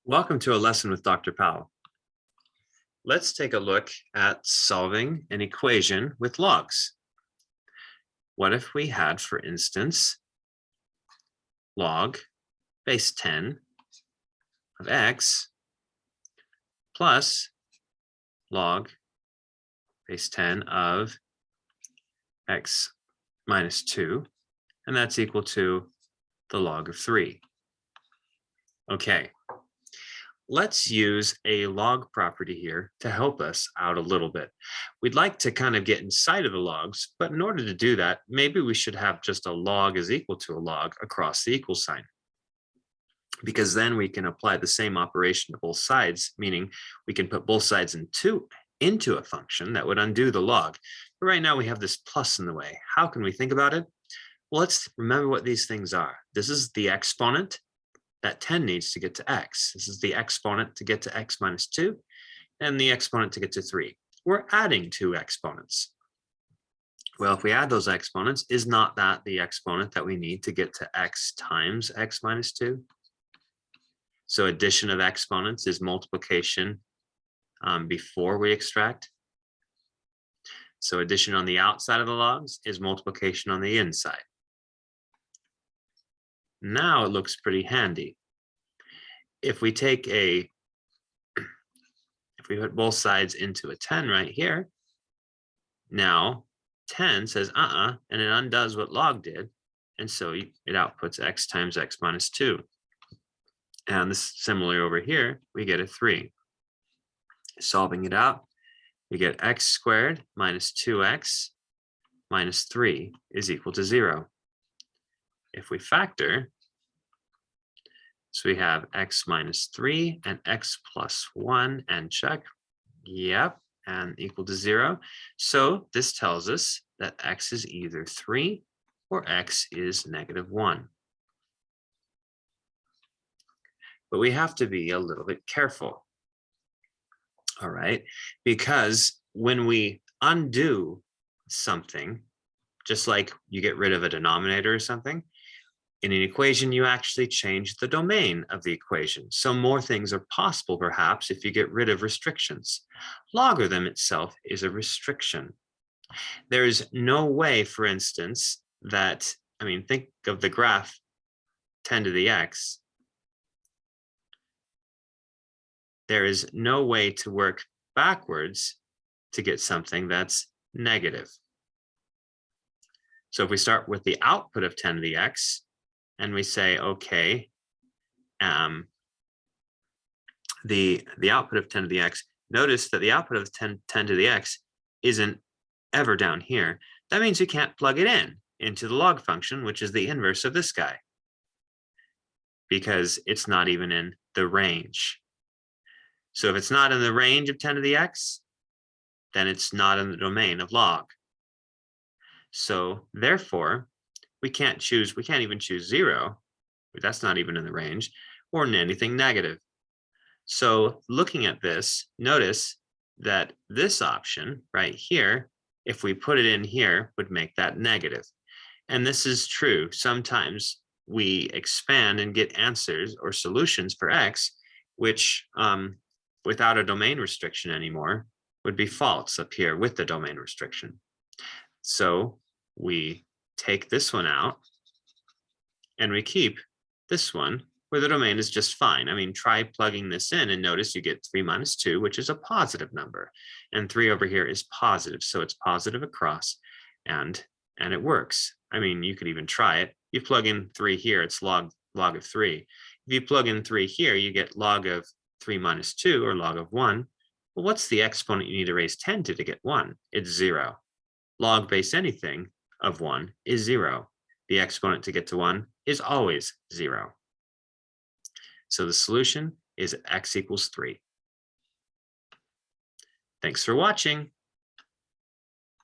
Welcome to a lesson with Dr. Powell. Let's take a look at solving an equation with logs. What if we had, for instance, log base 10 of x plus log base 10 of x minus 2, and that's equal to the log of 3. Okay. Let's use a log property here to help us out a little bit. We'd like to kind of get inside of the logs, but in order to do that, maybe we should have just a log is equal to a log across the equal sign. Because then we can apply the same operation to both sides, meaning we can put both sides into a function that would undo the log. But right now we have this plus in the way. How can we think about it? Well, let's remember what these things are. This is the exponent that 10 needs to get to x. This is the exponent to get to x minus 2, and the exponent to get to 3. We're adding two exponents. Well, if we add those exponents, is not that the exponent that we need to get to x times x minus 2? So addition of exponents is multiplication before we extract. So addition on the outside of the logs is multiplication on the inside. Now it looks pretty handy. If we put both sides into a 10 right here, now 10 says and it undoes what log did, and so it outputs x times x minus 2. And this similarly over here, we get a 3. Solving it out, we get x squared minus 2x minus 3 is equal to 0. If we factor, so we have x minus 3 and x plus 1 and check. Yep, and equal to 0. So this tells us that x is either 3 or x is negative 1. But we have to be a little bit careful. All right, because when we undo something, just like you get rid of a denominator or something, in an equation, you actually change the domain of the equation. So more things are possible, perhaps, if you get rid of restrictions. Logarithm itself is a restriction. There is no way, for instance, that, think of the graph 10 to the x. There is no way to work backwards to get something that's negative. So if we start with the output of 10 to the x, and we say, okay, the output of 10 to the x, notice that the output of 10 to the x isn't ever down here. That means we can't plug it into the log function, which is the inverse of this guy, because it's not even in the range. So if it's not in the range of 10 to the x, then it's not in the domain of log. So therefore, we can't even choose 0. That's not even in the range, or in anything negative. So looking at this, notice that this option right here, if we put it in here, would make that negative. And this is true. Sometimes we expand and get answers or solutions for x, which without a domain restriction anymore would be false up here with the domain restriction. So we take this one out and we keep this one where the domain is just fine. Try plugging this in and notice you get 3 minus 2, which is a positive number, and 3 over here is positive, so it's positive across, and it works. You could even try it. You plug in 3 here, it's log of 3. If you plug in 3 here, you get log of 3 minus 2, or log of 1. Well, what's the exponent you need to raise 10 to get 1? It's 0. Log base anything of 1 is 0. The exponent to get to 1 is always 0. So the solution is x equals 3. Thanks for watching.